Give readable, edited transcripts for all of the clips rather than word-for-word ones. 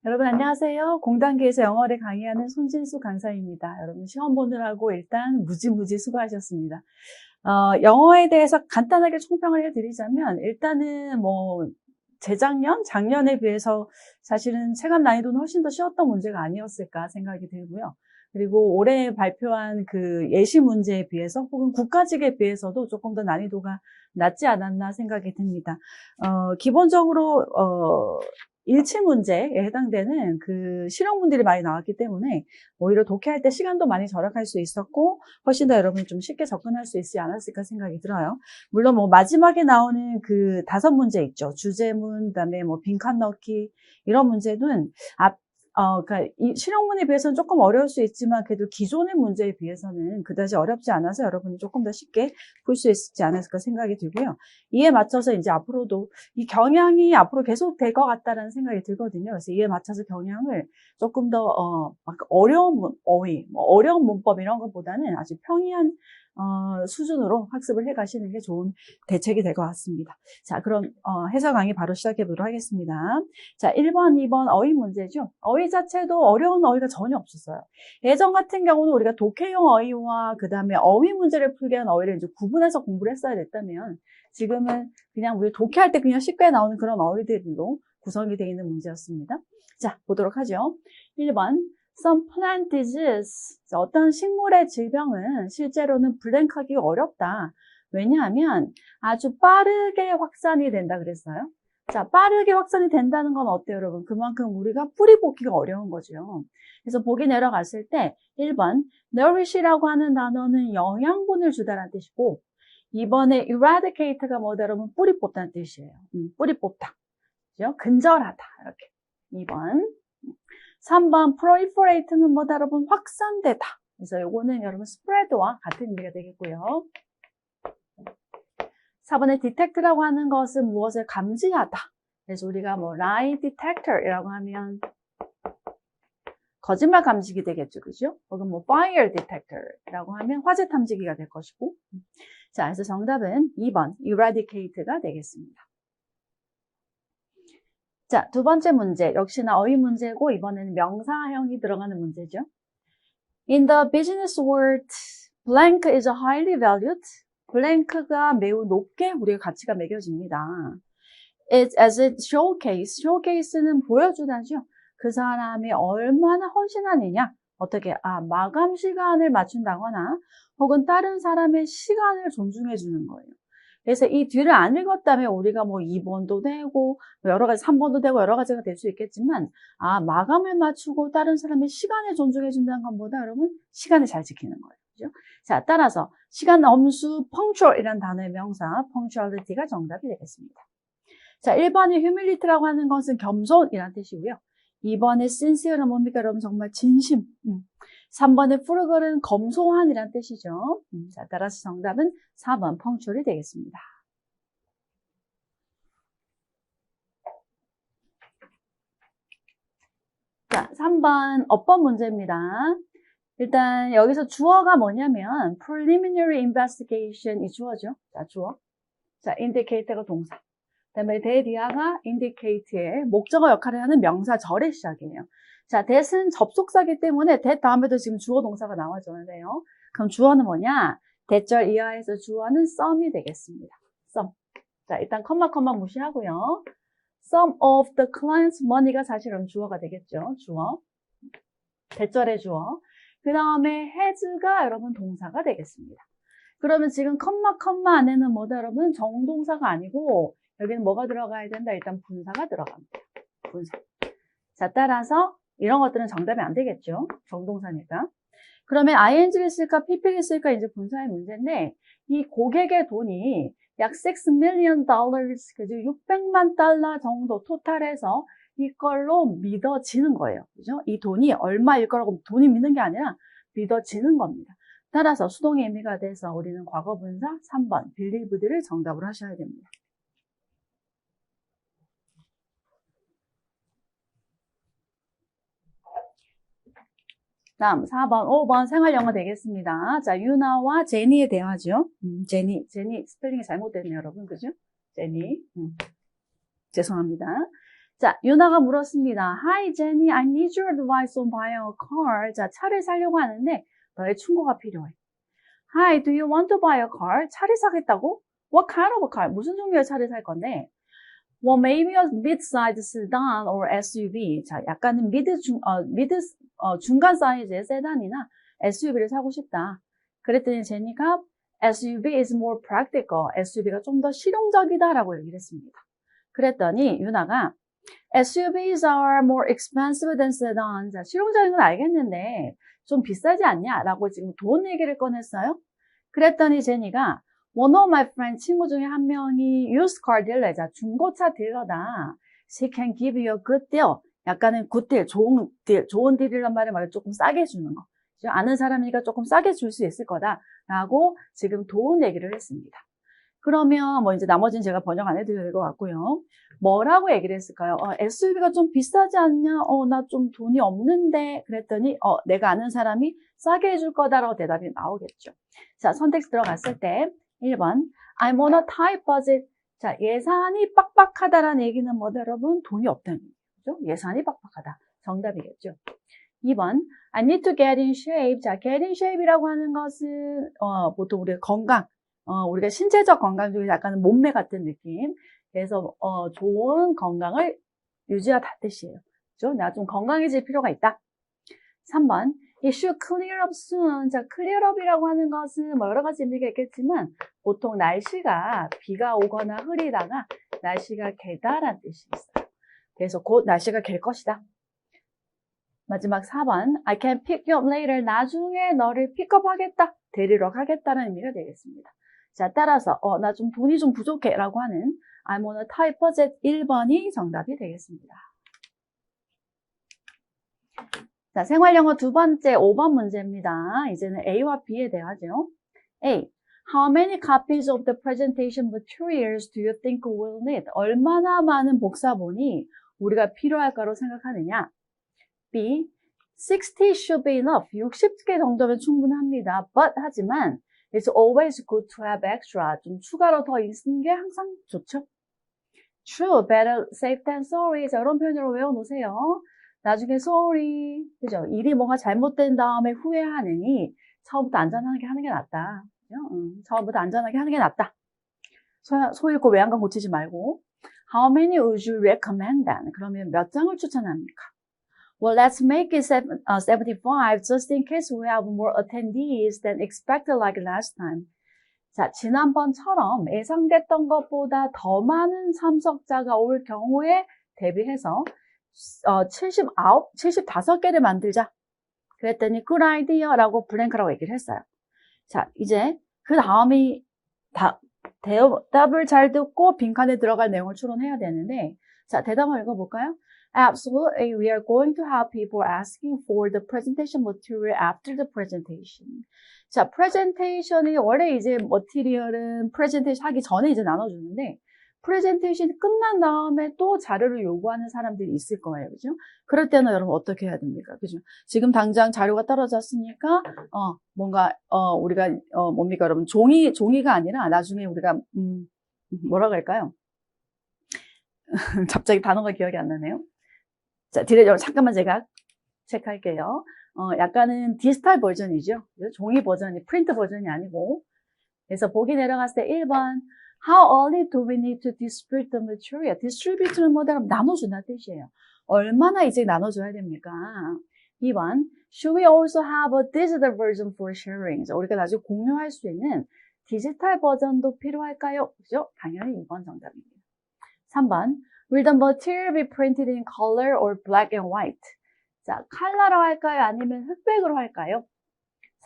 여러분 안녕하세요. 공단계에서 영어를 강의하는 손진수 강사입니다. 여러분 시험 보느라고 일단 무지 수고하셨습니다. 영어에 대해서 간단하게 총평을 해드리자면 일단은 재작년, 작년에 비해서 사실은 체감 난이도는 훨씬 더 쉬웠던 문제가 아니었을까 생각이 들고요. 그리고 올해 발표한 그 예시 문제에 비해서 혹은 국가직에 비해서도 조금 더 난이도가 낮지 않았나 생각이 듭니다. 기본적으로 일치 문제에 해당되는 그 실용문들이 많이 나왔기 때문에 오히려 독해할 때 시간도 많이 절약할 수 있었고 훨씬 더 여러분이 좀 쉽게 접근할 수 있지 않았을까 생각이 들어요. 물론 마지막에 나오는 그 5문제 있죠. 주제문, 그다음에 빈칸 넣기 이런 문제는 그러니까 이 실용문에 비해서는 조금 어려울 수 있지만 그래도 기존의 문제에 비해서는 그다지 어렵지 않아서 여러분이 조금 더 쉽게 풀 수 있지 않았을까 생각이 들고요. 이에 맞춰서 이제 앞으로도 이 경향이 앞으로 계속 될 것 같다라는 생각이 들거든요. 그래서 이에 맞춰서 경향을 조금 더 어려운 어휘, 어려운 문법 이런 것보다는 아주 평이한 수준으로 학습을 해 가시는 게 좋은 대책이 될 것 같습니다. 자, 그럼 해설 강의 바로 시작해 보도록 하겠습니다. 자, 1번, 2번 어휘 문제죠. 어휘 자체도 어려운 어휘가 전혀 없었어요. 예전 같은 경우는 우리가 독해용 어휘와 그 다음에 어휘 문제를 풀게 한 어휘를 이제 구분해서 공부를 했어야 됐다면 지금은 그냥 우리 독해할 때 그냥 쉽게 나오는 그런 어휘들로 구성이 되어 있는 문제였습니다. 자, 보도록 하죠. 1번. Some plant disease. 어떤 식물의 질병은 실제로는 블랭크하기가 어렵다. 왜냐하면 아주 빠르게 확산이 된다 그랬어요. 자, 빠르게 확산이 된다는 건 어때요, 여러분? 그만큼 우리가 뿌리 뽑기가 어려운 거죠. 그래서 보기 내려갔을 때 1번 nourish라고 하는 단어는 영양분을 주다라는 뜻이고 2번에 eradicate가 뭐다, 여러분? 뿌리 뽑다는 뜻이에요. 뿌리 뽑다. 그죠? 근절하다. 이렇게. 2번. 3번 proliferate는 뭐다, 여러분? 확산되다. 그래서 요거는 여러분 spread와 같은 의미가 되겠고요. 4번에 detect라고 하는 것은 무엇을 감지하다. 그래서 우리가 lie detector이라고 하면 거짓말 감지기 되겠죠, 그죠? 혹은 fire detector라고 하면 화재 탐지기가 될 것이고. 자, 그래서 정답은 2번 eradicate가 되겠습니다. 자, 두 번째 문제 역시나 어휘 문제고 이번에는 명사형이 들어가는 문제죠. In the business world, blank is highly valued. 블랭크가 매우 높게 우리의 가치가 매겨집니다. It's as a showcase. showcase는 보여주다죠. 그 사람이 얼마나 헌신하느냐. 어떻게 마감 시간을 맞춘다거나 혹은 다른 사람의 시간을 존중해 주는 거예요. 그래서 이 뒤를 안 읽었다면 우리가 2번도 되고 여러 가지 3번도 되고 여러 가지가 될 수 있겠지만 마감을 맞추고 다른 사람의 시간을 존중해 준다는 것보다 여러분 시간을 잘 지키는 거예요. 그죠? 자, 따라서 시간 엄수 punctual이라는 단어의 명사 punctuality가 정답이 되겠습니다. 자, 1번이 humility라고 하는 것은 겸손이라는 뜻이고요. 2번에 sincere는 뭡니까, 여러분? 정말 진심. 3번에 frugal은 검소한이라는 뜻이죠. 자, 따라서 정답은 4번 punctual이 되겠습니다. 자, 3번 어법 문제입니다. 일단 여기서 주어가 뭐냐면 preliminary investigation 이 주어죠. 자, 주어. 자, indicate가 동사. 그다음에 대디아가 indicate의 목적어 역할을 하는 명사절의 시작이에요. 자, that은 접속사기 때문에 that 다음에도 지금 주어 동사가 나와줘야 돼요. 그럼 주어는 뭐냐? that절 이하에서 주어는 some이 되겠습니다. some. 자, 일단 컴마 무시하고요. some of the client's money가 사실은 주어가 되겠죠. 주어. that절의 주어. 그 다음에 has가 여러분 동사가 되겠습니다. 그러면 지금 컴마 안에는 뭐다, 여러분? 정동사가 아니고 여기는 뭐가 들어가야 된다? 일단 분사가 들어갑니다. 분사. 자, 따라서 이런 것들은 정답이 안 되겠죠. 정동사니까. 그러면 ing를 쓸까 pp를 쓸까 이제 분사의 문제인데 이 고객의 돈이 약 $6 million, 그죠? 600만 달러 정도 토탈해서 이걸로 믿어지는 거예요. 그죠? 이 돈이 얼마일 거라고 돈이 믿는 게 아니라 믿어지는 겁니다. 따라서 수동의 의미가 돼서 우리는 과거 분사 3번 believed를 정답으로 하셔야 됩니다. 다음 4번, 5번 생활영어 되겠습니다. 자, 유나와 제니의 대화죠. 제니 스펠링이 잘못됐네요, 여러분. 그죠? 제니. 죄송합니다. 자, 유나가 물었습니다. Hi, Jenny. I need your advice on buying a car. 자, 차를 사려고 하는데 너의 충고가 필요해. Hi, do you want to buy a car? 차를 사겠다고? What kind of a car? 무슨 종류의 차를 살 건데? Well, maybe a mid-sized sedan or SUV. 자, 약간은 중간 사이즈의 세단이나 SUV를 사고 싶다. 그랬더니 제니가 SUV is more practical. SUV가 좀 더 실용적이다라고 얘기를 했습니다. 그랬더니 유나가 SUVs are more expensive than sedans. 자, 실용적인 건 알겠는데 좀 비싸지 않냐? 라고 지금 돈 얘기를 꺼냈어요. 그랬더니 제니가 One of my friends, 친구 중에 한 명이 used car dealer, 자, 중고차 딜러다. She can give you a good deal. 약간은 good deal, 좋은 딜이란 말을 조금 싸게 주는 거. 아는 사람이니까 조금 싸게 줄 수 있을 거다. 라고 지금 좋은 얘기를 했습니다. 그러면 뭐 이제 나머지는 제가 번역 안 해도 될 것 같고요. 뭐라고 얘기를 했을까요? SUV가 좀 비싸지 않냐? 나 좀 돈이 없는데. 그랬더니, 내가 아는 사람이 싸게 해줄 거다라고 대답이 나오겠죠. 자, 선택 들어갔을 때, 1번, I'm on a tight budget. 자, 예산이 빡빡하다라는 얘기는 뭐다, 여러분? 돈이 없다는 얘기죠. 예산이 빡빡하다. 정답이겠죠. 2번, I need to get in shape. 자, get in shape이라고 하는 것은, 보통 우리가 건강, 우리가 신체적 건강 중에 약간은 몸매 같은 느낌. 그래서, 좋은 건강을 유지하다 뜻이에요. 그죠? 내가 좀 건강해질 필요가 있다. 3번, It should clear up soon. 자, clear up이라고 하는 것은 뭐 여러 가지 의미가 있겠지만 보통 날씨가 비가 오거나 흐리다가 날씨가 개다라는 뜻이 있어요. 그래서 곧 날씨가 갤 것이다. 마지막 4번, I can pick you up later. 나중에 너를 픽업하겠다. 데리러 가겠다는 의미가 되겠습니다. 자, 따라서 나 좀 돈이 좀 부족해 라고 하는 I'm on a tight budget 1번이 정답이 되겠습니다. 자, 생활영어 두 번째 5번 문제입니다. 이제는 A와 B에 대하죠. A. How many copies of the presentation materials do you think we'll need? 얼마나 많은 복사본이 우리가 필요할까로 생각하느냐? B. 60 should be enough. 60개 정도면 충분합니다. But 하지만 it's always good to have extra. 좀 추가로 더 있는 게 항상 좋죠. True, better safe than sorry. 자, 이런 표현으로 외워놓으세요. 나중에 sorry, 그죠? 일이 뭔가 잘못된 다음에 후회하느니 처음부터 안전하게 하는 게 낫다. 그죠? 처음부터 안전하게 하는 게 낫다. 소 읽고 외양간 고치지 말고. How many would you recommend then? 그러면 몇 장을 추천합니까? Well, let's make it 75 just in case we have more attendees than expected like last time. 자, 지난번처럼 예상됐던 것보다 더 많은 참석자가 올 경우에 대비해서 75개를 만들자. 그랬더니 good idea라고 블랭크라고 얘기를 했어요. 자, 이제 그 다음이 대답을 잘 듣고 빈칸에 들어갈 내용을 추론해야 되는데, 자, 대답을 읽어볼까요? Absolutely, we are going to have people asking for the presentation material after the presentation. 자, presentation이 원래 이제 머티리얼은 presentation 하기 전에 이제 나눠주는데, 프레젠테이션이 끝난 다음에 또 자료를 요구하는 사람들이 있을 거예요. 그죠? 그럴 때는 여러분 어떻게 해야 됩니까? 그죠? 지금 당장 자료가 떨어졌으니까, 우리가, 뭡니까, 여러분? 종이가 아니라 나중에 우리가, 뭐라고 할까요? 갑자기 단어가 기억이 안 나네요. 자, 잠깐만 제가 체크할게요. 약간은 디지털 버전이죠. 종이 버전이, 프린트 버전이 아니고. 그래서 보기 내려갔을 때 1번, How early do we need to distribute the material? distribute는 뭐다? 나눠준다는 뜻이에요. 얼마나 이제 나눠줘야 됩니까? 2번, Should we also have a digital version for sharing? 우리가 나중에 공유할 수 있는 디지털 버전도 필요할까요? 그죠? 당연히 2번 정답입니다. 3번, Will the material be printed in color or black and white? 자, 컬러로 할까요? 아니면 흑백으로 할까요?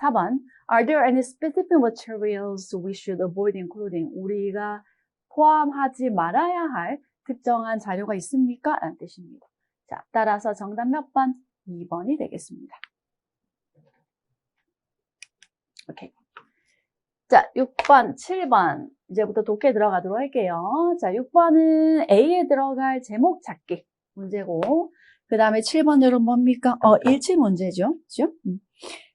4번, Are there any specific materials we should avoid including? 우리가 포함하지 말아야 할 특정한 자료가 있습니까? 라는 뜻입니다. 자, 따라서 정답 몇 번? 2번이 되겠습니다. 오케이. 자, 6번, 7번. 이제부터 독해 들어가도록 할게요. 자, 6번은 A에 들어갈 제목 찾기 문제고, 그 다음에 7번으로 뭡니까? 일치 문제죠. 그죠?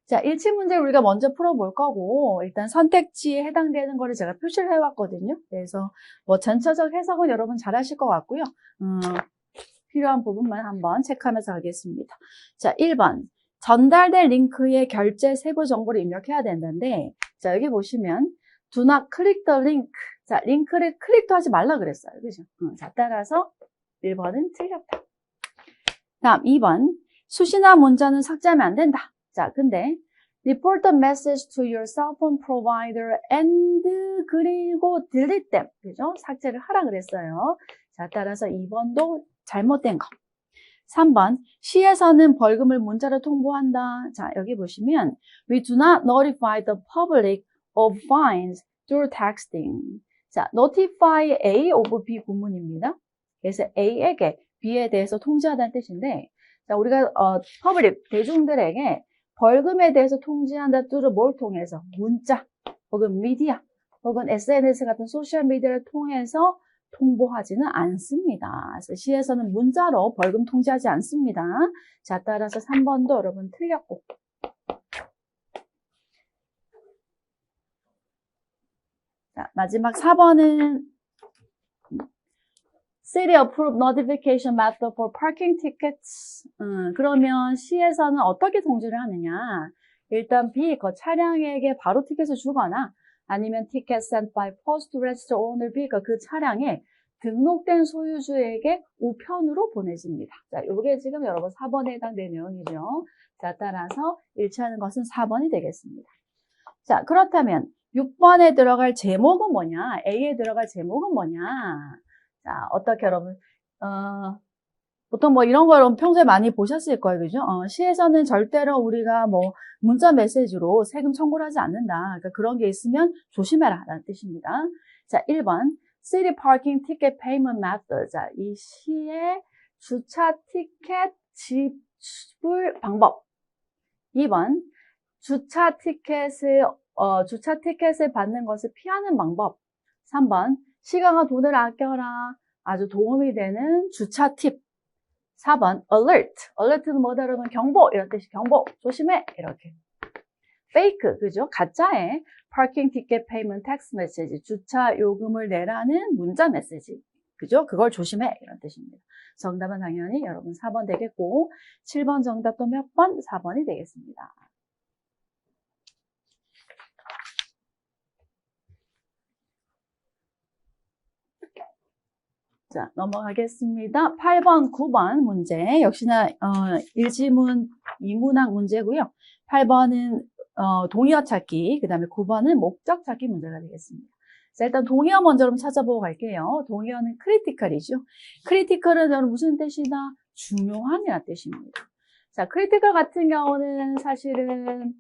자, 일치 문제 우리가 먼저 풀어볼 거고, 일단 선택지에 해당되는 거를 제가 표시를 해왔거든요. 그래서 뭐 전체적 해석은 여러분 잘 하실 것 같고요. 필요한 부분만 한번 체크하면서 가겠습니다. 자, 1번. 전달된 링크에 결제 세부 정보를 입력해야 된다는데, 자, 여기 보시면, do not click the link. 자, 링크를 클릭도 하지 말라 그랬어요. 그죠? 자, 따라서 1번은 틀렸다. 다음 2번. 수시나 문자는 삭제하면 안 된다. 자, 근데, report the message to your cell phone provider and 그리고 delete them. 그죠? 삭제를 하라 그랬어요. 자, 따라서 2번도 잘못된 거. 3번, 시에서는 벌금을 문자로 통보한다. 자, 여기 보시면 we do not notify the public of fines through texting. 자, notify A of B 구문입니다. 그래서 A에게 B에 대해서 통지하다는 뜻인데, 자, 우리가 public 대중들에게 벌금에 대해서 통지한다 뜻을 뭘 통해서? 문자, 혹은 미디어, 혹은 SNS 같은 소셜 미디어를 통해서 통보하지는 않습니다. 그래서 시에서는 문자로 벌금 통지하지 않습니다. 자, 따라서 3번도 여러분 틀렸고. 자, 마지막 4번은 City Approved Notification Method for Parking Tickets. 그러면 시에서는 어떻게 통지를 하느냐? 일단 B, 그 차량에게 바로 티켓을 주거나 아니면 Ticket sent by post register owner B가 그 차량에 등록된 소유주에게 우편으로 보내집니다. 자, 이게 지금 여러분 4번에 해당되는 내용이죠. 자, 따라서 일치하는 것은 4번이 되겠습니다. 자, 그렇다면 6번에 들어갈 제목은 뭐냐? A에 들어갈 제목은 뭐냐? 자, 어떻게 여러분, 보통 뭐 이런 거 여러분 평소에 많이 보셨을 거예요. 그죠? 시에서는 절대로 우리가 뭐 문자 메시지로 세금 청구를 하지 않는다. 그러니까 그런 게 있으면 조심해라. 라는 뜻입니다. 자, 1번. City Parking Ticket Payment Method. 자, 이 시의 주차 티켓 지불 방법. 2번. 주차 티켓을 받는 것을 피하는 방법. 3번. 시간과 돈을 아껴라. 아주 도움이 되는 주차 팁. 4번, alert. alert는 뭐다 여러분? 경보. 이런 뜻이 경보. 조심해. 이렇게. fake. 그죠? 가짜의 parking ticket payment text message. 주차 요금을 내라는 문자 메시지. 그죠? 그걸 조심해. 이런 뜻입니다. 정답은 당연히 여러분 4번 되겠고, 7번 정답도 몇 번? 4번이 되겠습니다. 자, 넘어가겠습니다. 8번, 9번 문제. 역시나, 1지문, 2문항 문제고요. 8번은, 동의어 찾기, 그 다음에 9번은 목적 찾기 문제가 되겠습니다. 자, 일단 동의어 먼저 여러분 찾아보고 갈게요. 동의어는 크리티컬이죠. 크리티컬은 여러분 무슨 뜻이다? 중요한이라는 뜻입니다. 자, 크리티컬 같은 경우는 사실은,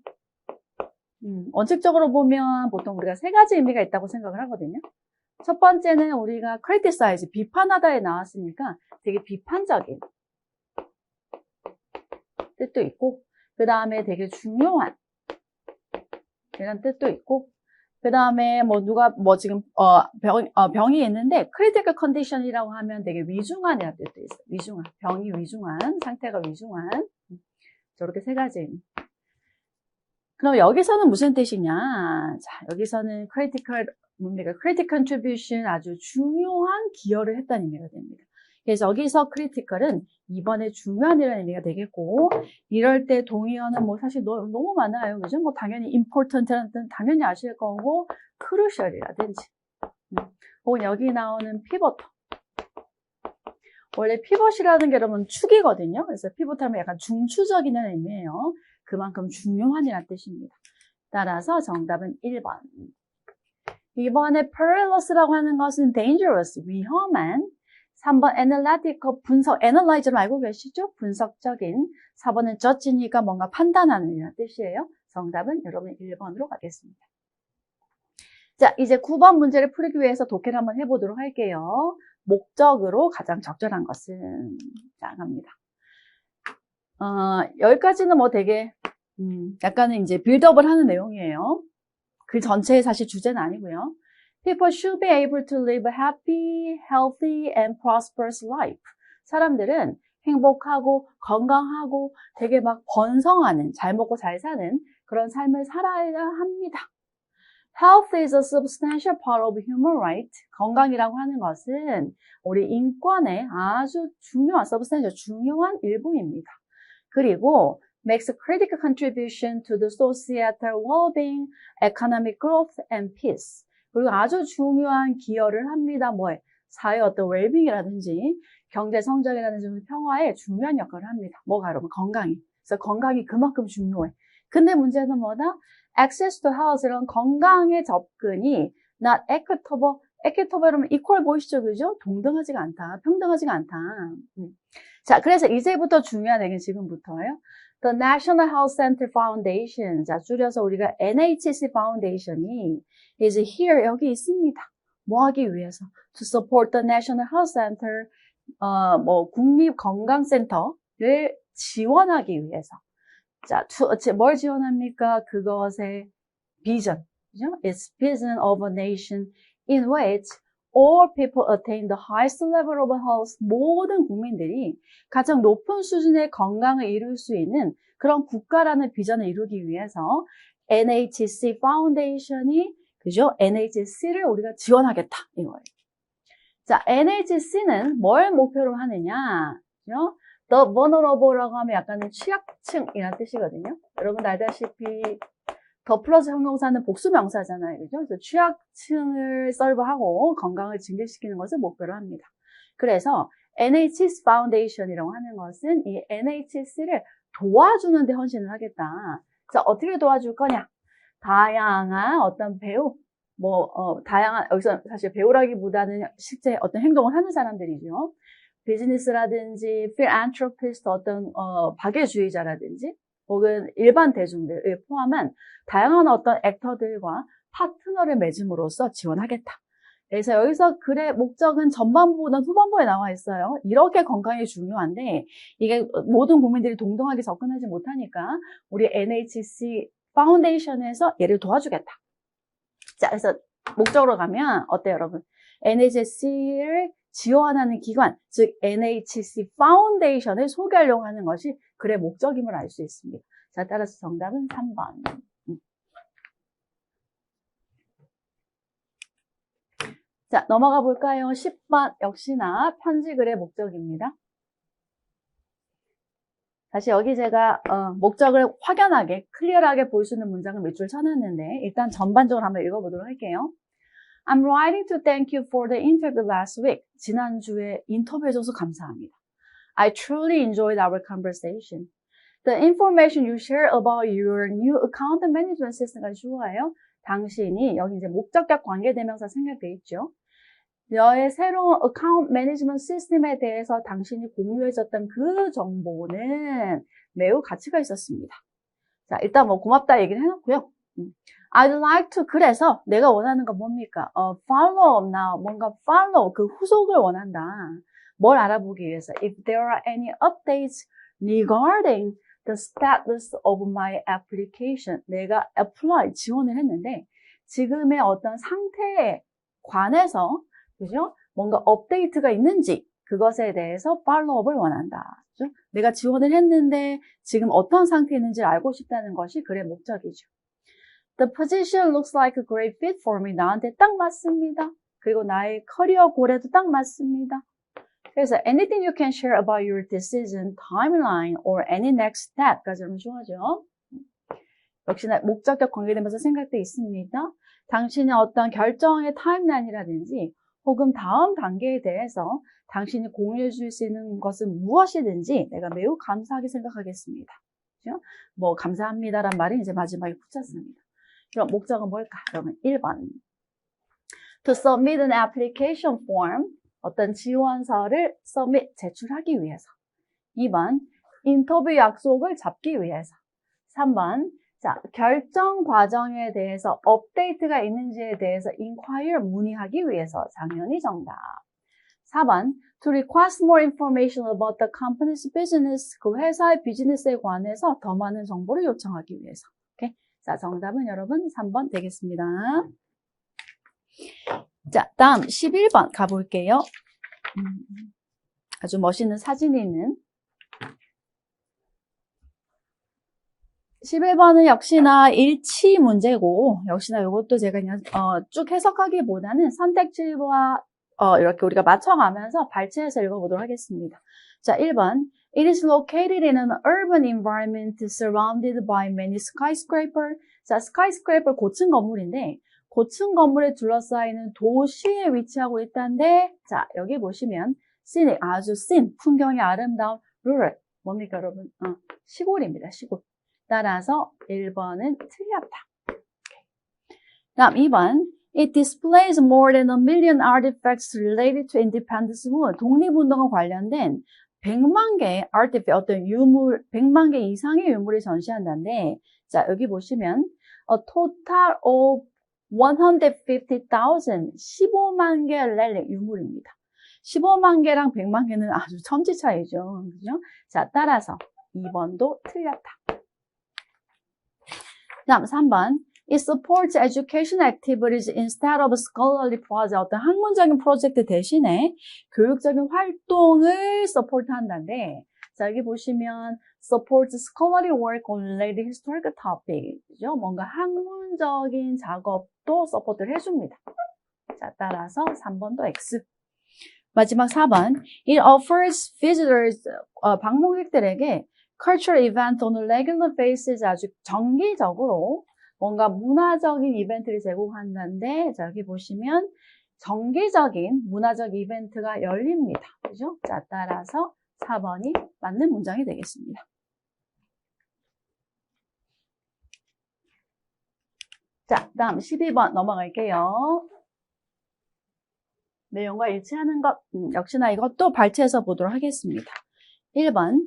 원칙적으로 보면 보통 우리가 세 가지 의미가 있다고 생각을 하거든요. 첫 번째는 우리가 criticize, 비판하다에 나왔으니까 되게 비판적인 뜻도 있고, 그 다음에 되게 중요한 이런 뜻도 있고, 그 다음에 뭐 누가 뭐 지금 병이 있는데 critical condition이라고 하면 되게 위중한이라는 뜻도 있어요. 위중한, 병이 위중한, 상태가 위중한. 저렇게 세 가지. 그럼 여기서는 무슨 뜻이냐? 자, 여기서는 critical contribution, 아주 중요한 기여를 했다는 의미가 됩니다. 그래서 여기서 critical은 이번에 중요한이라는 의미가 되겠고, 이럴 때 동의어는 뭐 사실 너무 많아요. 그죠? 뭐 당연히 important라는 뜻은 당연히 아실 거고, crucial이라든지, 혹은 여기 나오는 pivotal. 원래 pivot이라는 게 여러분 축이거든요. 그래서 pivot 하면 약간 중추적이라는 의미예요. 그만큼 중요한이라는 뜻입니다. 따라서 정답은 1번. 이번에 perilous라고 하는 것은 dangerous, 위험한. 3번 analytical, 분석, analyze를 알고 계시죠? 분석적인. 4번은 judge니까 뭔가 판단하는 이라는 뜻이에요. 정답은 여러분 1번으로 가겠습니다. 자, 이제 9번 문제를 풀기 위해서 독해를 한번 해보도록 할게요. 목적으로 가장 적절한 것은, 자, 갑니다. 여기까지는 뭐 되게, 약간은 이제 빌드업을 하는 내용이에요. 그 전체의 사실 주제는 아니고요. People should be able to live a happy, healthy, and prosperous life. 사람들은 행복하고 건강하고 되게 막 번성하는, 잘 먹고 잘 사는 그런 삶을 살아야 합니다. Health is a substantial part of human right. 건강이라고 하는 것은 우리 인권의 아주 중요한, substantial, 중요한 일부입니다. 그리고 makes a critical contribution to the societal well-being, economic growth, and peace. 그리고 아주 중요한 기여를 합니다. 뭐에? 사회 어떤 웰빙이라든지 경제 성장이라든지 평화에 중요한 역할을 합니다. 뭐가 여러분? 건강이. 그래서 건강이 그만큼 중요해. 근데 문제는 뭐다? Access to health, 이런 건강의 접근이 not equitable. equitable 이러면 equal 보이시죠? 그죠? 동등하지가 않다. 평등하지가 않다. 자, 그래서 이제부터 중요한 얘기는 지금부터예요. The National Health Center Foundation, 자, 줄여서 우리가 NHC Foundation이 is here, 여기 있습니다. 뭐 하기 위해서? To support the National Health Center, 국립건강센터를 지원하기 위해서. 자, 뭘 지원합니까? 그것의 비전, 그죠? It's vision of a nation in which all people attain the highest level of health. 모든 국민들이 가장 높은 수준의 건강을 이룰 수 있는 그런 국가라는 비전을 이루기 위해서 NHC 파운데이션이, 그죠? NHC를 우리가 지원하겠다, 이거예요. 자, NHC는 뭘 목표로 하느냐, 그죠? The vulnerable라고 하면 약간은 취약층이라는 뜻이거든요. 여러분 알다시피 더 플러스 형용사는 복수 명사잖아요. 그죠? 그래서 취약층을 서브하고 건강을 증대시키는 것을 목표로 합니다. 그래서 NHC 파운데이션이라고 하는 것은 이 NHC를 도와주는 데 헌신을 하겠다. 자, 어떻게 도와줄 거냐? 다양한 어떤 배우, 다양한, 여기서 사실 배우라기보다는 실제 어떤 행동을 하는 사람들이죠. 비즈니스라든지 필안트로피스트 어떤 박애주의자라든지 혹은 일반 대중들을 포함한 다양한 어떤 액터들과 파트너를 맺음으로써 지원하겠다. 그래서 여기서 글의 목적은 전반부보다 후반부에 나와 있어요. 이렇게 건강이 중요한데 이게 모든 국민들이 동등하게 접근하지 못하니까 우리 NHC 파운데이션에서 얘를 도와주겠다. 자, 그래서 목적으로 가면 어때요, 여러분? NHC를 지원하는 기관, 즉 NHC 파운데이션을 소개하려고 하는 것이 글의 목적임을 알 수 있습니다. 자, 따라서 정답은 3번. 자, 넘어가 볼까요? 10번 역시나 편지글의 목적입니다. 다시 여기 제가 목적을 확연하게, 클리어하게 볼 수 있는 문장을 몇 줄 쳐놨는데 일단 전반적으로 한번 읽어보도록 할게요. I'm writing to thank you for the interview last week. 지난주에 인터뷰해줘서 감사합니다. I truly enjoyed our conversation. The information you share about your new account management system가 좋아요. 당신이, 여기 이제 목적격 관계대명사 생략되어 있죠. 너의 새로운 account management 시스템에 대해서 당신이 공유해줬던 그 정보는 매우 가치가 있었습니다. 자, 일단 고맙다 얘기를 해놓고요. I'd like to, 그래서 내가 원하는 건 뭡니까? follow up now, 뭔가 follow, 그 후속을 원한다. 뭘 알아보기 위해서. If there are any updates regarding the status of my application. 내가 apply, 지원을 했는데 지금의 어떤 상태에 관해서, 그죠? 뭔가 업데이트가 있는지 그것에 대해서 팔로우업을 원한다. 그죠? 내가 지원을 했는데 지금 어떤 상태에 있는지를 알고 싶다는 것이 글의 목적이죠. The position looks like a great fit for me. 나한테 딱 맞습니다. 그리고 나의 커리어 골에도 딱 맞습니다. 그래서 anything you can share about your decision, timeline, or any next step까지 하면 좋아하죠. 역시나 목적격 관계되면서 생각돼 있습니다. 당신의 어떤 결정의 타임라인이라든지 혹은 다음 단계에 대해서 당신이 공유해 줄 수 있는 것은 무엇이든지 내가 매우 감사하게 생각하겠습니다. 그렇죠? 감사합니다란 말이 이제 마지막에 붙였습니다. 그럼 목적은 뭘까? 그러면 1번. To submit an application form. 어떤 지원서를 submit, 제출하기 위해서. 2번. 인터뷰 약속을 잡기 위해서. 3번. 자, 결정 과정에 대해서 업데이트가 있는지에 대해서 inquire, 문의하기 위해서. 당연히 정답. 4번. To request more information about the company's business. 그 회사의 비즈니스에 관해서 더 많은 정보를 요청하기 위해서. 오케이? 자, 정답은 여러분 3번 되겠습니다. 자, 다음 11번 가볼게요. 아주 멋있는 사진이 있는 11번은 역시나 일치 문제고, 역시나 이것도 제가 그냥 쭉 해석하기보다는 선택지와 이렇게 우리가 맞춰가면서 발췌해서 읽어보도록 하겠습니다. 자, 1번. It is located in an urban environment surrounded by many skyscrapers. 자, skyscraper 고층 건물인데, 고층 건물에 둘러싸이는 도시에 위치하고 있다는데, 자, 여기 보시면 scenic, 아주 풍경이 아름다운 rural, 뭡니까 여러분? 시골입니다, 시골. 따라서 1번은 틀렸다. 다음 2번. It displays more than 1 million artifacts related to independence movement. 독립운동과 관련된 100만 개의 artifact, 어떤 유물, 100만 개 이상의 유물을 전시한다는데, 자, 여기 보시면, a total of 150,000, 15만 개의 relic 유물입니다. 15만 개랑 100만 개는 아주 천지 차이죠. 그죠? 자, 따라서 2번도 틀렸다. 다음 3번. It supports education activities instead of scholarly project. 어떤 학문적인 프로젝트 대신에 교육적인 활동을 서포트한다는데, 자, 여기 보시면 supports scholarly work on related historical topic. 그죠? 뭔가 학문적인 작업도 서포트를 해줍니다. 자, 따라서 3번도 X. 마지막 4번. It offers visitors, 방문객들에게 cultural event on a regular basis, 아주 정기적으로 뭔가 문화적인 이벤트를 제공한다는데, 자, 여기 보시면 정기적인 문화적 이벤트가 열립니다. 그죠? 자, 따라서 4번이 맞는 문장이 되겠습니다. 자, 다음 12번 넘어갈게요. 내용과 일치하는 것, 역시나 이것도 발췌해서 보도록 하겠습니다. 1번.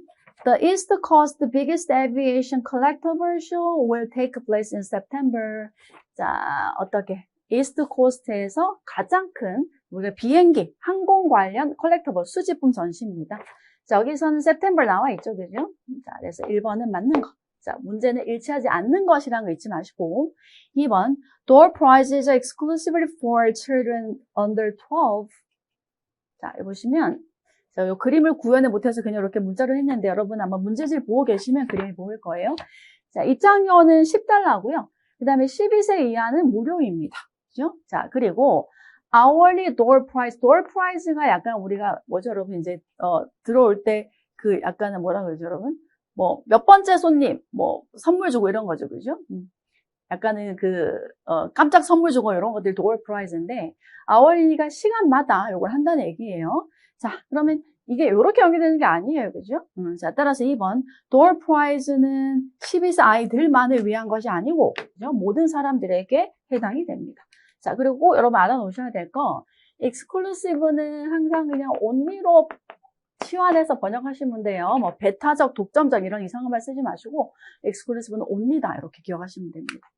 The East Coast biggest aviation collectible show will take place in September. 자, 어떻게? East Coast에서 가장 큰 우리가 비행기, 항공 관련 컬렉터블 수집품 전시입니다. 자, 여기서는 September 나와 있죠, 그죠? 자, 그래서 1번은 맞는 것. 자, 문제는 일치하지 않는 것이라는 거 잊지 마시고. 2번. Door prizes are exclusively for children under 12. 자, 여기 보시면 자, 요 그림을 구현을 못해서 그냥 이렇게 문자로 했는데 여러분 아마 문제지를 보고 계시면 그림이 보일 거예요. 자, 입장료는 $10고요. 그 다음에 12세 이하는 무료입니다. 그죠? 자, 그리고 hourly door price가 약간 우리가 뭐죠, 여러분? 이제 들어올 때 그 약간은 뭐라 그러죠, 여러분? 뭐 몇 번째 손님, 뭐 선물 주고 이런 거죠, 그죠? 약간은 깜짝 선물 주고 이런 것들이 door price인데 hourly가 시간마다 이걸 한다는 얘기예요. 자, 그러면 이게 이렇게 연결되는 게 아니에요. 그죠? 자, 따라서 2번. door prize는 12세 아이들만을 위한 것이 아니고, 그죠? 모든 사람들에게 해당이 됩니다. 자, 그리고 여러분 알아놓으셔야 될 거, exclusive는 항상 그냥 only로 치환해서 번역하시면 돼요. 뭐, 배타적, 독점적 이런 이상한 말 쓰지 마시고, exclusive는 only다. 이렇게 기억하시면 됩니다.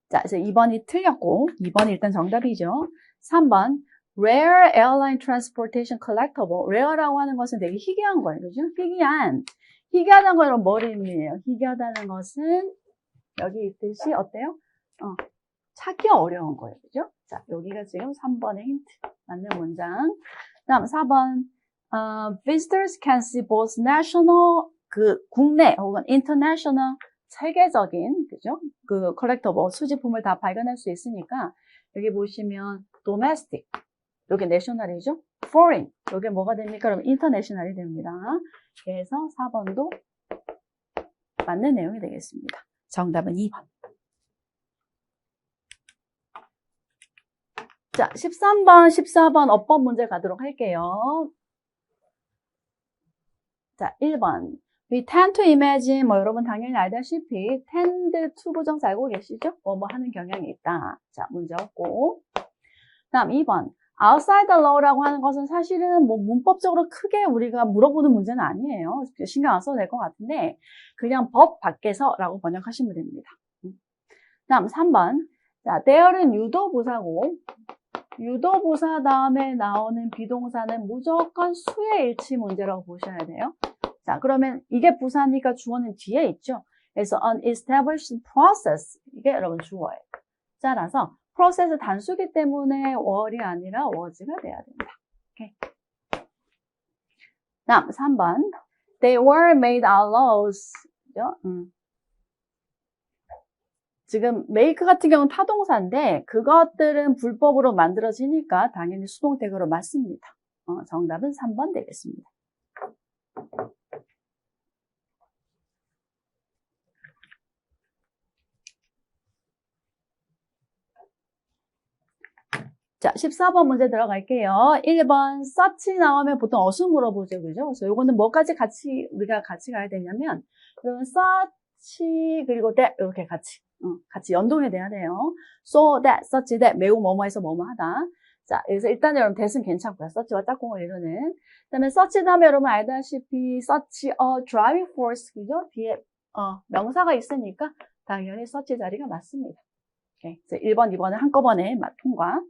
자, 이제 2번이 틀렸고, 2번이 일단 정답이죠. 3번. Rare airline transportation collectible. rare라고 하는 것은 되게 희귀한 거예요. 그죠? 희귀하다는 건 여러분 뭘 의미해요? 희귀하다는 것은 여기 있듯이 어때요? 찾기 어려운 거예요. 그죠? 자, 여기가 지금 3번의 힌트. 맞는 문장. 다음 4번. Visitors can see both national, 국내 혹은 international, 세계적인, 그죠? collectible, 수집품을 다 발견할 수 있으니까 여기 보시면 domestic. 여기 내셔널이죠? foreign. 여기 뭐가 됩니까? 그럼 인터내셔널이 됩니다. 그래서 4번도 맞는 내용이 되겠습니다. 정답은 2번. 자, 13번, 14번 어법 문제 가도록 할게요. 자, 1번. We tend to imagine, 뭐 여러분 당연히 알다시피 tend to 부정사 알고 계시죠? 뭐 하는 경향이 있다. 자, 문제 없고. 다음 2번. outside the law라고 하는 것은 사실은 뭐 문법적으로 크게 우리가 물어보는 문제는 아니에요. 신경 안 써도 될 것 같은데 그냥 법 밖에서라고 번역하시면 됩니다. 다음 3번. 자, there는 유도부사고 유도부사 다음에 나오는 비동사는 무조건 수의 일치 문제라고 보셔야 돼요. 자, 그러면 이게 부사니까 주어는 뒤에 있죠. 그래서 an established process 이게 여러분 주어예요. 따라서 프로세스 단수기 때문에 월이 아니라 was가 돼야 된다. 오케이. 다음 3번. They were made outlaws. 그죠? 지금 make 같은 경우는 타동사인데 그것들은 불법으로 만들어지니까 당연히 수동태그로 맞습니다. 정답은 3번 되겠습니다. 자, 14번 문제 들어갈게요. 1번 such 나오면 보통 어수 물어보죠. 그죠? 그래서 요거는 뭐까지 우리가 같이 가야 되냐면, 그럼 such, 그리고 that, 이렇게 같이 연동이 돼야 돼요. so that, such that, 매우 뭐뭐해서 뭐뭐 하다. 자, 그래서 일단 여러분 that은 괜찮고요. such와 짝꿍을 이루는. 그 다음에 such 다음에 여러분 알다시피 such a driving force, 그죠? 뒤에, 명사가 있으니까 당연히 such 자리가 맞습니다. 오케이. 그래서 1번, 2번은 한꺼번에 통과.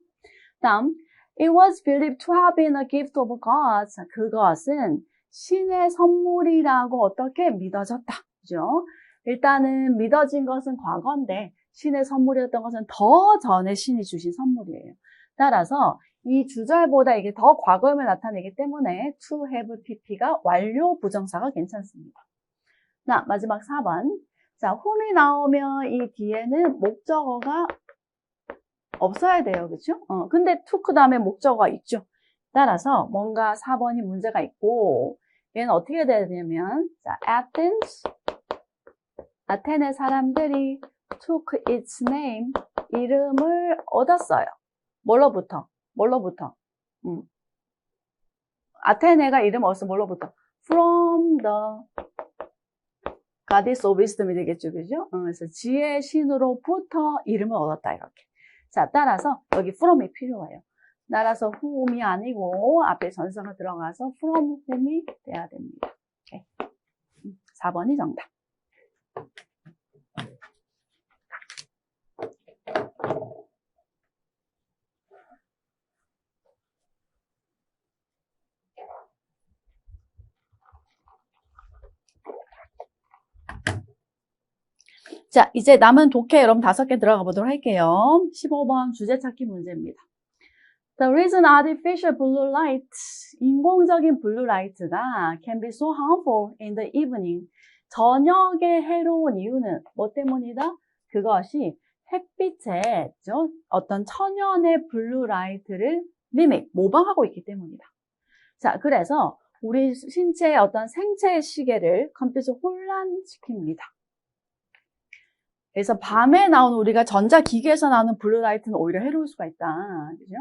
다음, it was believed to have been a gift of God. 그것은 신의 선물이라고 어떻게 믿어졌다. 그죠? 일단은 믿어진 것은 과거인데 신의 선물이었던 것은 더 전에 신이 주신 선물이에요. 따라서 이 주절보다 이게 더 과거임을 나타내기 때문에 to have pp가 완료 부정사가 괜찮습니다. 자, 마지막 4번. 자, whom이 나오면 이 뒤에는 목적어가 없어야 돼요. 그죠? 근데 to 그 다음에 목적어가 있죠. 따라서 뭔가 4번이 문제가 있고 얘는 어떻게 돼야 되냐면 자, 아테네 사람들이 took its name 이름을 얻었어요. 뭘로부터? 아테네가 이름을 얻었어. 뭘로부터? From the goddess of wisdom이 되겠죠. 그죠? 그래서 지혜의 신으로부터 이름을 얻었다. 이렇게. 자, 따라서 여기 from이 필요해요. 따라서 whom이 아니고 앞에 전사가 들어가서 from whom이 돼야 됩니다. 오케이. 4번이 정답. 자, 이제 남은 독해 여러분 5개 들어가 보도록 할게요. 15번 주제 찾기 문제입니다. The reason artificial blue light, 인공적인 블루라이트가 can be so harmful in the evening, 저녁에 해로운 이유는 뭐 때문이다? 그것이 햇빛에 어떤 천연의 블루라이트를 모방하고 있기 때문이다. 자, 그래서 우리 신체의 어떤 생체 시계를 컴퓨터 혼란시킵니다. 그래서 밤에 나오는 우리가 전자기기에서 나오는 블루라이트는 오히려 해로울 수가 있다. 그죠?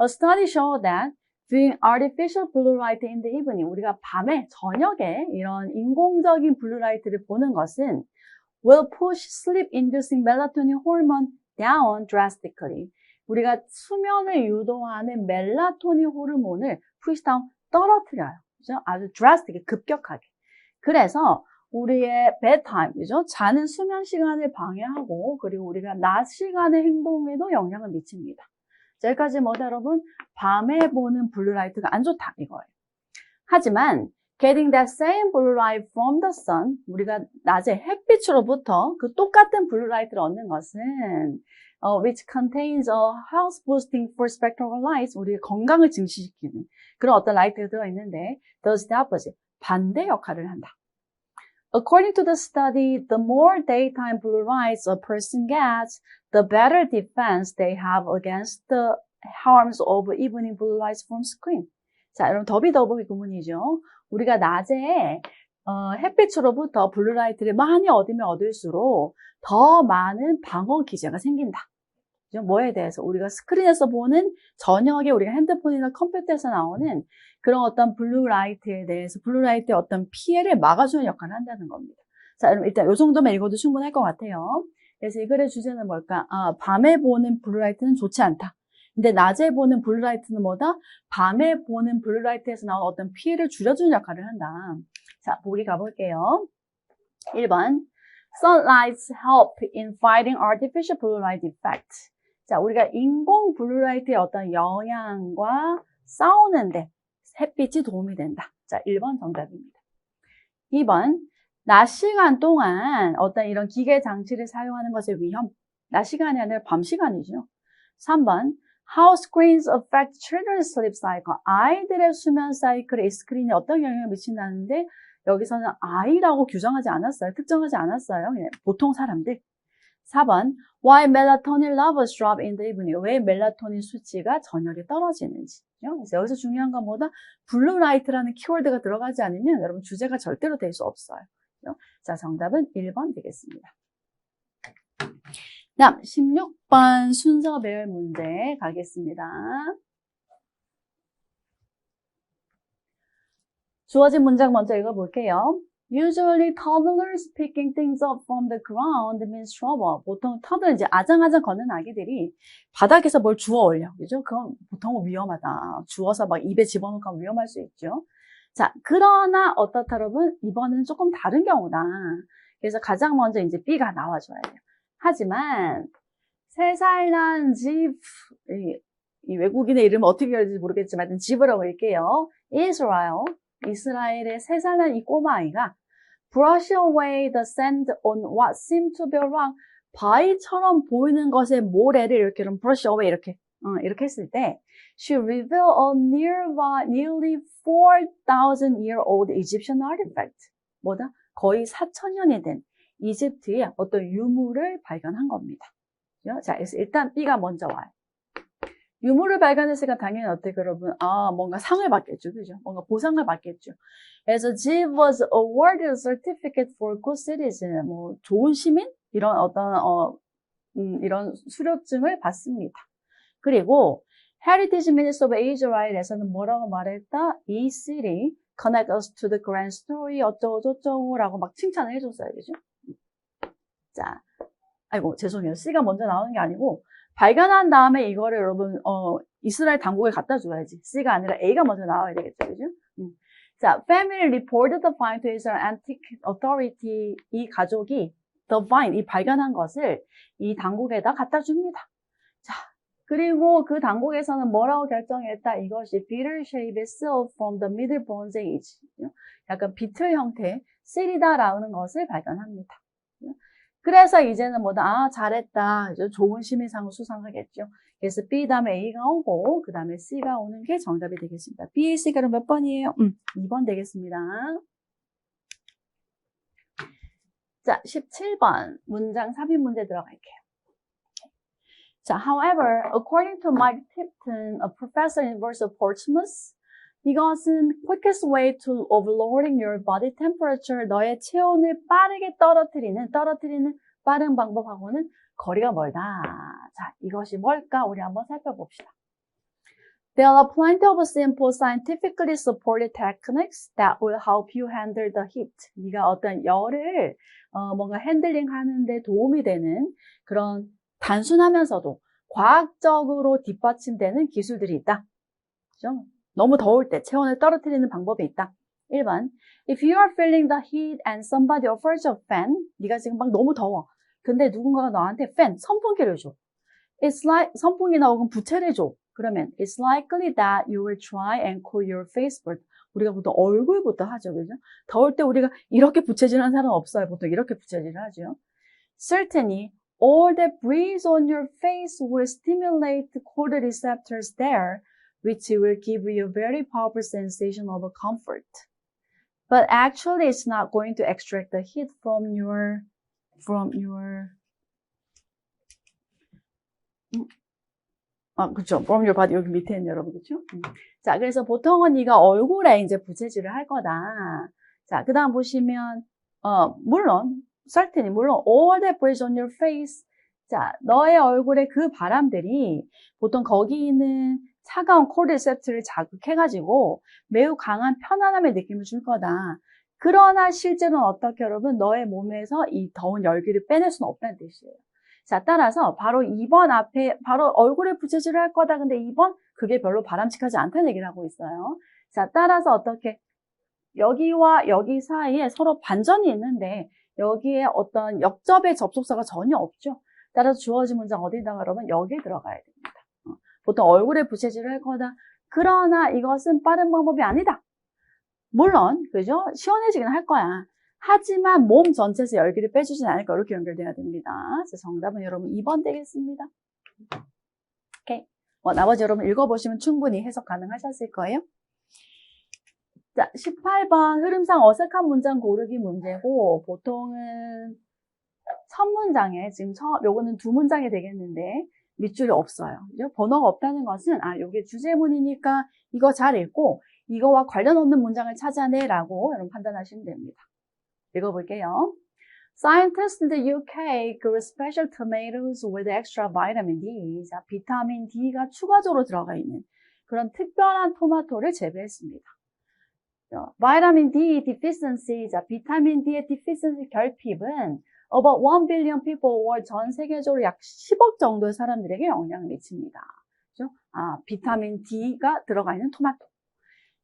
A study showed that viewing artificial blue light in the evening, 우리가 밤에, 저녁에 이런 인공적인 블루라이트를 보는 것은 will push sleep-inducing melatonin hormone down drastically. 우리가 수면을 유도하는 멜라토닌 호르몬을 push down, 떨어뜨려요. 그죠? 아주 drastic, 급격하게. 그래서 우리의 bedtime, 그죠? 자는 수면 시간을 방해하고, 그리고 우리가 낮 시간의 행동에도 영향을 미칩니다. 자, 여기까지 뭐다, 여러분? 밤에 보는 블루라이트가 안 좋다, 이거예요. 하지만, getting that same blue light from the sun, 우리가 낮에 햇빛으로부터 그 똑같은 블루라이트를 얻는 것은, which contains a health boosting for spectral lights, 우리의 건강을 증식시키는 그런 어떤 라이트가 들어있는데, does the opposite, 반대 역할을 한다. According to the study, the more daytime blue lights a person gets, the better defense they have against the harms of evening blue lights from screen. 자, 여러분 더비더비 구문이죠. 우리가 낮에 햇빛으로부터 블루라이트를 많이 얻으면 얻을수록 더 많은 방어 기제가 생긴다. 뭐에 대해서? 우리가 스크린에서 보는 저녁에 우리가 핸드폰이나 컴퓨터에서 나오는 그런 어떤 블루라이트에 대해서 블루라이트의 어떤 피해를 막아주는 역할을 한다는 겁니다. 자, 여러분 일단 이 정도면 읽어도 충분할 것 같아요. 그래서 이 글의 주제는 뭘까? 밤에 보는 블루라이트는 좋지 않다. 근데 낮에 보는 블루라이트는 뭐다? 밤에 보는 블루라이트에서 나오는 어떤 피해를 줄여주는 역할을 한다. 자, 보기 가볼게요. 1번. Sunlights help in fighting artificial blue light effect. 자, 우리가 인공 블루라이트의 어떤 영향과 싸우는데 햇빛이 도움이 된다. 자, 1번 정답입니다. 2번, 낮 시간 동안 어떤 이런 기계 장치를 사용하는 것의 위험. 낮 시간이 아니라 밤 시간이죠. 3번, how screens affect children's sleep cycle. 아이들의 수면 사이클에 이 스크린이 어떤 영향을 미친다는데 여기서는 I라고 규정하지 않았어요. 특정하지 않았어요. 그냥 보통 사람들. 4번, why melatonin levels drop in the evening? 왜 멜라토닌 수치가 저녁에 떨어지는지. 그래서 여기서 중요한 건 뭐다? 블루라이트라는 키워드가 들어가지 않으면 여러분 주제가 절대로 될 수 없어요. 자, 정답은 1번 되겠습니다. 다음 16번 순서 배열 문제 가겠습니다. 주어진 문장 먼저 읽어볼게요. Usually toddlers picking things up from the ground means trouble. 보통 toddler 이제 아장아장 걷는 아기들이 바닥에서 뭘 주워 올려. 그죠? 그건 보통 위험하다. 주워서 막 입에 집어넣고 하면 위험할 수 있죠. 자, 그러나 어떻다 여러분? 이번은 조금 다른 경우다. 그래서 가장 먼저 이제 B가 나와줘야 돼요. 하지만 3살 난 집, 이 외국인의 이름을 어떻게 읽을지 모르겠지만 하여튼 집이라고 읽게요. 이스라엘의 3살 난 이 꼬마 아이가 brush away the sand on what seemed to be a rock. 바위처럼 보이는 것의 모래를 이렇게 brush away 이렇게 했을 때 she revealed a nearly 4,000 year old Egyptian artifact. 뭐다? 거의 4,000년이 된 이집트의 어떤 유물을 발견한 겁니다. 자, 그래서 일단 B가 먼저 와요. 유물을 발견했으니까 당연히 어떻게 여러분? 뭔가 상을 받겠죠. 그죠? 뭔가 보상을 받겠죠. 그래서 G was awarded a certificate for good citizen. 뭐, 좋은 시민? 이런 이런 수료증을 받습니다. 그리고 Heritage Minister of Israel에서는 뭐라고 말했다? 이 city connect us to the grand story 어쩌고저쩌고라고 막 칭찬을 해줬어요. 그죠? 자, 아이고 죄송해요. C가 먼저 나오는 게 아니고 발견한 다음에 이거를 여러분 이스라엘 당국에 갖다 줘야지. C가 아니라 A가 먼저 나와야 되겠죠. 그죠? 자, family reported the find to Israel Antique Authority. 이 가족이 the find, 이 발견한 것을 이 당국에다 갖다 줍니다. 자, 그리고 그 당국에서는 뭐라고 결정했다? 이것이 beetle shaped seal from the Middle Bronze Age. 약간 비틀 형태의 실이다라는 것을 발견합니다. 그래서 이제는 뭐다? 잘했다. 좋은 시민상을 수상하겠죠. 그래서 B 다음에 A가 오고 그 다음에 C가 오는 게 정답이 되겠습니다. B, C가 그럼 몇 번이에요? 2번 되겠습니다. 자, 17번 문장 삽입 문제 들어갈게요. 자, however, according to Mike Tipton, a professor in the University of Portsmouth, 이것은 quickest way of lowering your body temperature. 너의 체온을 빠르게 떨어뜨리는 빠른 방법하고는 거리가 멀다. 자, 이것이 뭘까? 우리 한번 살펴봅시다. There are plenty of simple scientifically supported techniques that will help you handle the heat. 네가 어떤 열을 뭔가 핸들링 하는데 도움이 되는 그런 단순하면서도 과학적으로 뒷받침되는 기술들이 있다. 그죠? 너무 더울 때 체온을 떨어뜨리는 방법이 있다. 1번, if you are feeling the heat and somebody offers a fan, 네가 지금 막 너무 더워. 근데 누군가가 너한테 팬, 선풍기를 줘. It's like, 선풍기나 혹은 부채를 줘. 그러면 it's likely that you will try and cool your face first. 우리가 보통 얼굴부터 하죠. 그죠? 더울 때 우리가 이렇게 부채질하는 사람은 없어요. 보통 이렇게 부채질을 하죠. Certainly, all the breeze on your face will stimulate the cold receptors there, which will give you a very powerful sensation of comfort. But actually, it's not going to extract the heat from your 그쵸. From your body. 여기 밑에 있는 여러분, 그쵸? 자, 그래서 보통은 네가 얼굴에 이제 부채질을 할 거다. 자, 그 다음 보시면, 물론, certainly, 물론, all that breeze on your face. 자, 너의 얼굴에 그 바람들이 보통 거기 있는 차가운 cold receptor를 자극해가지고 매우 강한 편안함의 느낌을 줄 거다. 그러나 실제로는 어떻게 여러분 너의 몸에서 이 더운 열기를 빼낼 수는 없다는 뜻이에요. 자, 따라서 바로 2번 앞에 바로 얼굴에 부채질을 할 거다. 근데 2번 그게 별로 바람직하지 않다는 얘기를 하고 있어요. 자, 따라서 어떻게 여기와 여기 사이에 서로 반전이 있는데 여기에 어떤 역접의 접속사가 전혀 없죠. 따라서 주어진 문장 어디다가 여러분 여기에 들어가야 됩니다. 보통 얼굴에 부채질을 할 거다. 그러나 이것은 빠른 방법이 아니다. 물론 그죠? 시원해지긴 할 거야. 하지만 몸 전체에서 열기를 빼주진 않을 거 이렇게 연결돼야 됩니다. 그래서 정답은 여러분 2번 되겠습니다. 오케이. 나머지 여러분 읽어보시면 충분히 해석 가능하셨을 거예요. 자, 18번 흐름상 어색한 문장 고르기 문제고 보통은 첫 문장에 지금 요거는 두 문장이 되겠는데 밑줄이 없어요. 그죠? 번호가 없다는 것은 요게 주제문이니까 이거 잘 읽고 이거와 관련 없는 문장을 찾아내라고 여러분 판단하시면 됩니다. 읽어볼게요. Scientists in the UK grew special tomatoes with extra vitamin D. 자, 비타민 D가 추가적으로 들어가 있는 그런 특별한 토마토를 재배했습니다. Vitamin D deficiency, 자, 비타민 D의 deficiency 결핍은 about 1 billion people world 전 세계적으로 약 10억 정도의 사람들에게 영향을 미칩니다. 그죠? 비타민 D가 들어가 있는 토마토.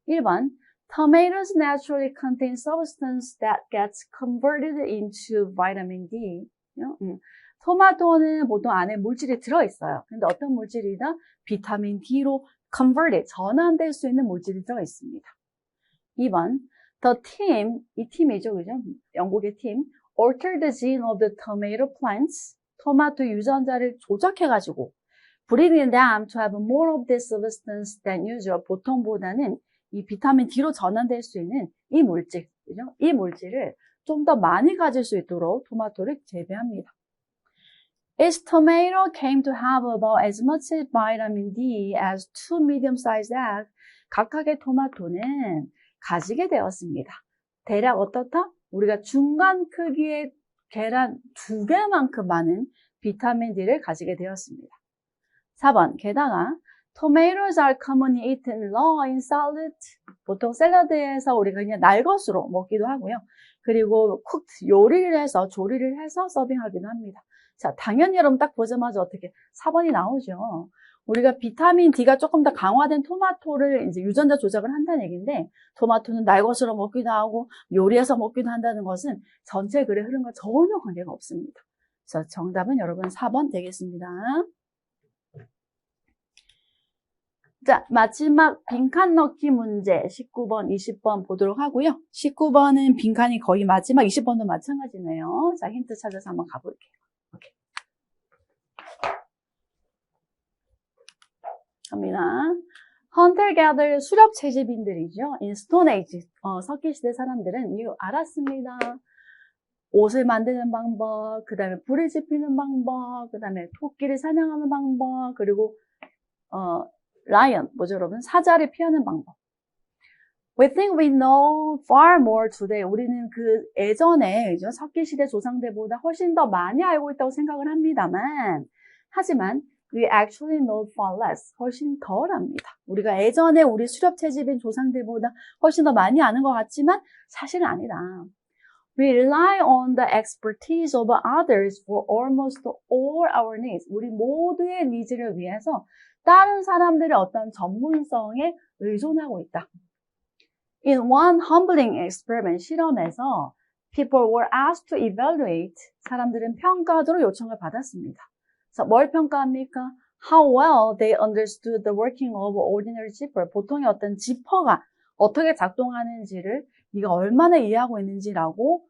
1번, tomatoes naturally contain substance that gets converted into vitamin D. 토마토는 보통 안에 물질이 들어있어요. 근데 어떤 물질이다? 비타민 D로 converted, 전환될 수 있는 물질이 들어있습니다. 2번, the team, 이 팀이죠, 그죠? 영국의 팀, altered the gene of the tomato plants, 토마토 유전자를 조작해가지고, breeding them to have more of this substance than usual, 보통보다는 이 비타민 D로 전환될 수 있는 이 물질, 그죠? 이 물질을 좀 더 많이 가질 수 있도록 토마토를 재배합니다. Each tomato came to have about as much vitamin D as two medium-sized eggs. 각각의 토마토는 가지게 되었습니다. 대략 어떻다? 우리가 중간 크기의 계란 2개만큼 많은 비타민 D를 가지게 되었습니다. 4번, 게다가 Tomatoes are commonly eaten raw in salad. 보통 샐러드에서 우리가 그냥 날것으로 먹기도 하고요. 그리고 요리를 해서, 조리를 해서 서빙하기도 합니다. 자, 당연히 여러분 딱 보자마자 어떻게 4번이 나오죠. 우리가 비타민 D가 조금 더 강화된 토마토를 이제 유전자 조작을 한다는 얘기인데, 토마토는 날것으로 먹기도 하고 요리해서 먹기도 한다는 것은 전체 글의 흐름과 전혀 관계가 없습니다. 그래서 정답은 여러분 4번 되겠습니다. 자, 마지막 빈칸 넣기 문제 19번, 20번 보도록 하고요. 19번은 빈칸이 거의 마지막, 20번도 마찬가지네요. 자, 힌트 찾아서 한번 가볼게요. 오케이. 갑니다. 헌터-게더 수렵 채집인들이죠. In Stone Age, 석기시대 사람들은 알았습니다. 옷을 만드는 방법, 그 다음에 불을 지피는 방법, 그 다음에 토끼를 사냥하는 방법, 그리고 라이언, 뭐죠 여러분? 사자를 피하는 방법. We think we know far more today. 우리는 그 예전에 석기시대 조상들보다 훨씬 더 많이 알고 있다고 생각을 합니다만, 하지만 we actually know far less. 훨씬 덜 압니다. 우리가 예전에 우리 수렵채집인 조상들보다 훨씬 더 많이 아는 것 같지만 사실은 아니다. We rely on the expertise of others for almost all our needs. 우리 모두의 니즈를 위해서 다른 사람들의 어떤 전문성에 의존하고 있다. In one humbling experiment, 실험에서 people were asked to evaluate, 사람들은 평가하도록 요청을 받았습니다. 그래서 뭘 평가합니까? How well they understood the working of ordinary zipper. 보통의 어떤 지퍼가 어떻게 작동하는지를 네가 얼마나 이해하고 있는지라고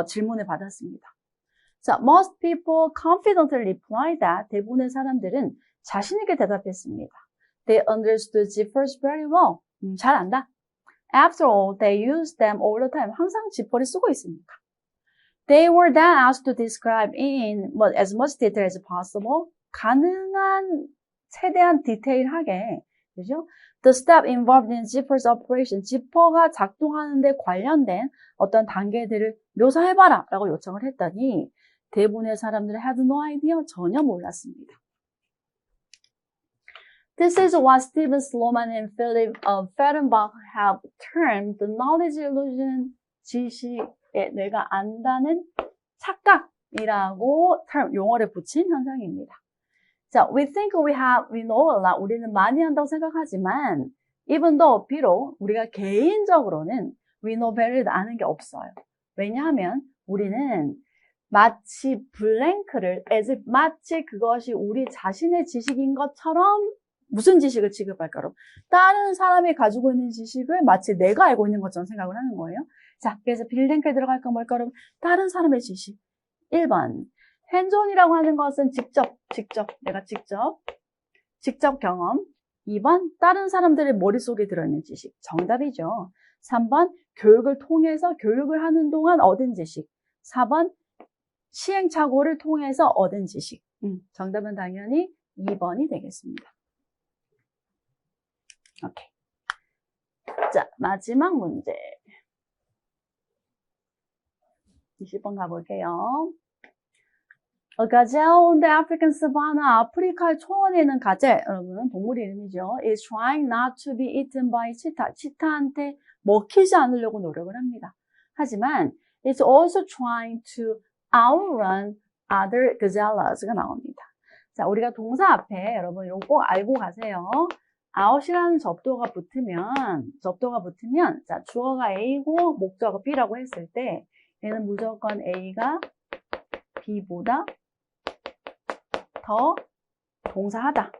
질문을 받았습니다. 자, most people confidently replied that, 대부분의 사람들은 자신 있게 대답했습니다. They understood zippers very well. 잘 안다. After all, they use them all the time. 항상 지퍼를 쓰고 있으니까. They were then asked to describe in as much detail as possible. 가능한 최대한 디테일하게, 그죠? The step involved in zipper's operation. 지퍼가 작동하는 데 관련된 어떤 단계들을 묘사해봐라 라고 요청을 했더니 대부분의 사람들은 had no idea. 전혀 몰랐습니다. This is what Stephen Sloman and Philip Fehrenbach have termed the knowledge illusion, 지식에 내가 안다는 착각이라고 용어를 붙인 현상입니다. 자, we think we know a lot. 우리는 많이 한다고 생각하지만, even though, 비록 우리가 개인적으로는 we know very 아는 게 없어요. 왜냐하면 우리는 마치 블랭크를, 마치 그것이 우리 자신의 지식인 것처럼 무슨 지식을 취급할까? 다른 사람이 가지고 있는 지식을 마치 내가 알고 있는 것처럼 생각을 하는 거예요. 자, 그래서 빌랭크에 들어갈까 뭘까? 다른 사람의 지식. 1번. 핸즈온이라고 하는 것은 내가 직접 경험. 2번. 다른 사람들의 머릿속에 들어있는 지식. 정답이죠. 3번 교육을 통해서 교육을 하는 동안 얻은 지식. 4번 시행착오를 통해서 얻은 지식. 정답은 당연히 2번이 되겠습니다. 오케이. 자, 마지막 문제. 20번 가볼게요. A gazelle on the African savanna. 아프리카의 초원에 있는 가젤, 여러분 동물 이름이죠. is trying not to be eaten by cheetah. 치타한테 먹히지 않으려고 노력을 합니다. 하지만 it's also trying to outrun other gazelles가 나옵니다. 자, 우리가 동사 앞에 여러분 이거 꼭 알고 가세요. out이라는 접두어가 붙으면 자, 주어가 A고 목적어가 B라고 했을 때 얘는 무조건 A가 B보다 더 동사하다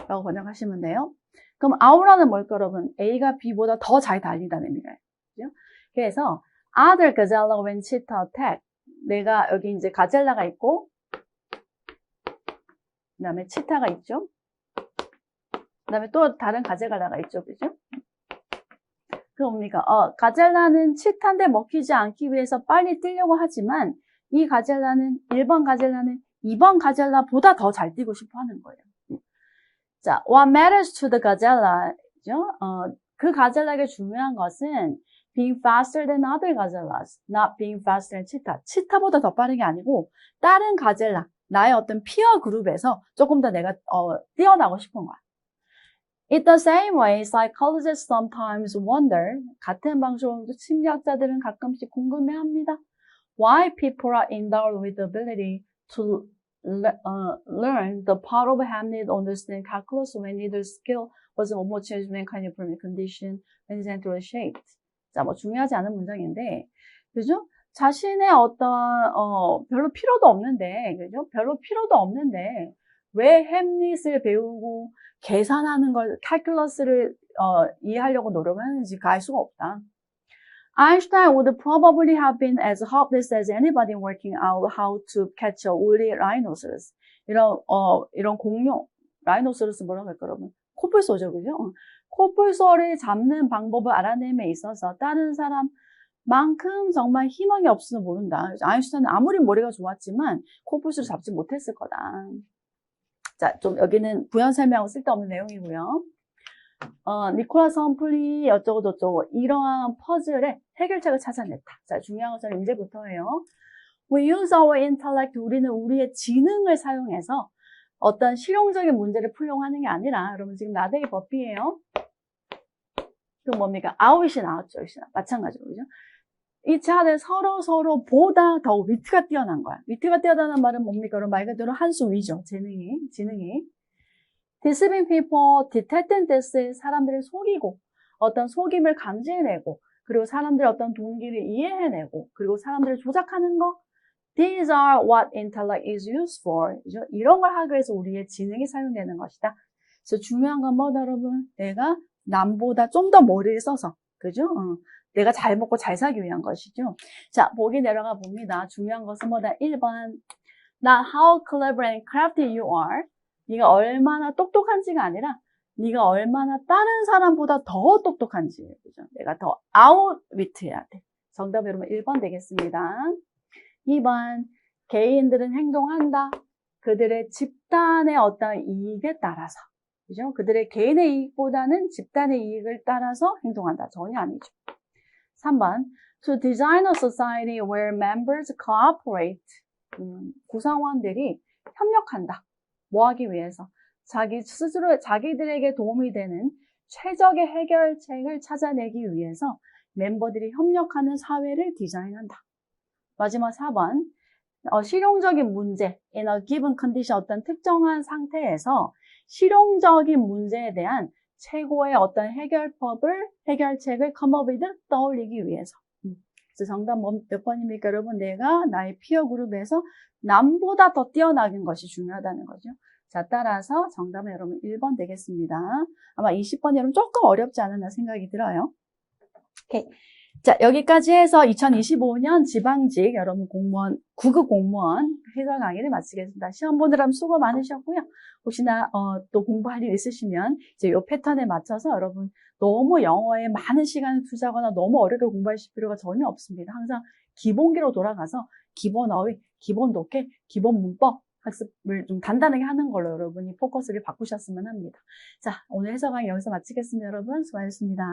라고 번역하시면 돼요. 그럼 outrun은 뭘까 여러분? A가 B보다 더 잘 달린다는 의미가요. 그죠? 그래서 other gazelle when cheetah attack. 내가 여기 이제 가젤라가 있고 그 다음에 치타가 있죠. 그 다음에 또 다른 가젤라가 있죠. 그죠? 그럼 뭡니까? 가젤라는 치타인데 먹히지 않기 위해서 빨리 뛰려고 하지만 이 가젤라는 1번 가젤라는 2번 가젤라보다 더 잘 뛰고 싶어 하는 거예요. 자, what matters to the gazella? 그 가젤라에게 중요한 것은 being faster than other gazelles, not being faster than cheetah. 치타보다 더 빠른 게 아니고 다른 가젤라, 나의 어떤 피어 그룹에서 조금 더 내가 뛰어나고 싶은 거야. In the same way, psychologists sometimes wonder, 같은 방식으로 심리학자들은 가끔씩 궁금해합니다. Why people are endowed with the ability to learn the part of Hamlet, understand calculus when neither skill was more changed when kind of condition when central shaped. 자, 뭐 중요하지 않은 문장인데, 그죠? 자신의 어떤 별로 필요도 없는데, 그죠? 별로 필요도 없는데 왜 햄릿을 배우고 계산하는 걸 calculus를 이해하려고 노력을 하는지 알 수가 없다. Einstein would probably have been as hopeless as anybody working out how to catch a woolly rhinoceros. 이런 공룡, 라이노소러스 뭐라고 할까, 여러분? 코뿔소죠, 그죠? 코뿔소를 잡는 방법을 알아내에 있어서 다른 사람만큼 정말 희망이 없으면 모른다. 아인슈타인은 아무리 머리가 좋았지만 코뿔소를 잡지 못했을 거다. 자, 좀 여기는 부연 설명하고 쓸데없는 내용이고요. 니콜라스 험플리 어쩌고저쩌고 이러한 퍼즐의 해결책을 찾아냈다. 자, 중요한 것은 이제부터예요. We use our intellect. 우리는 우리의 지능을 사용해서 어떤 실용적인 문제를 풀려고 하는 게 아니라, 여러분 지금 나대기 법이에요. 그럼 뭡니까? 아웃이 나왔죠. 마찬가지로, 그죠? 이 차들 서로 보다 더 위트가 뛰어난 거야. 위트가 뛰어나는 말은 뭡니까? 여러분 말 그대로 한 수 위죠. 지능이. Deceiving people, detecting this, 사람들을 속이고, 어떤 속임을 감지해내고, 그리고 사람들의 어떤 동기를 이해해내고, 그리고 사람들을 조작하는 거. These are what intellect is used for. 그죠? 이런 걸 하기 위해서 우리의 지능이 사용되는 것이다. 그래서 중요한 건 뭐다, 여러분? 내가 남보다 좀 더 머리를 써서, 그죠? 내가 잘 먹고 잘 살기 위한 것이죠. 자, 보기 내려가 봅니다. 중요한 것은 뭐다? 1번. Not how clever and crafty you are. 네가 얼마나 똑똑한지가 아니라 네가 얼마나 다른 사람보다 더 똑똑한지. 그죠? 내가 더 아웃위트해야 돼. 정답 여러분 1번 되겠습니다. 2번. 개인들은 행동한다. 그들의 집단의 어떤 이익에 따라서. 그죠? 그들의 개인의 이익보다는 집단의 이익을 따라서 행동한다. 전혀 아니죠. 3번. To design a society where members cooperate. 구성원들이 협력한다. 뭐 하기 위해서? 자기들에게 도움이 되는 최적의 해결책을 찾아내기 위해서 멤버들이 협력하는 사회를 디자인한다. 마지막 4번. 실용적인 문제, in a given condition, 어떤 특정한 상태에서 실용적인 문제에 대한 최고의 어떤 해결책을 come up with, 떠올리기 위해서. 그래서 정답 몇 번입니까? 여러분, 내가 나의 피어 그룹에서 남보다 더 뛰어나긴 것이 중요하다는 거죠. 자, 따라서 정답은 여러분 1번 되겠습니다. 아마 20번 여러분 조금 어렵지 않았나 생각이 들어요. 오케이. 자, 여기까지 해서 2025년 지방직 여러분 공무원, 9급 공무원 해설 강의를 마치겠습니다. 시험 보느라 수고 많으셨고요. 혹시나 또 공부할 일 있으시면 이제 요 패턴에 맞춰서 여러분 너무 영어에 많은 시간을 투자하거나 너무 어렵게 공부하실 필요가 전혀 없습니다. 항상 기본기로 돌아가서 기본 어휘, 기본 독해, 기본 문법 학습을 좀 단단하게 하는 걸로 여러분이 포커스를 바꾸셨으면 합니다. 자, 오늘 해설 강의 여기서 마치겠습니다. 여러분 수고하셨습니다.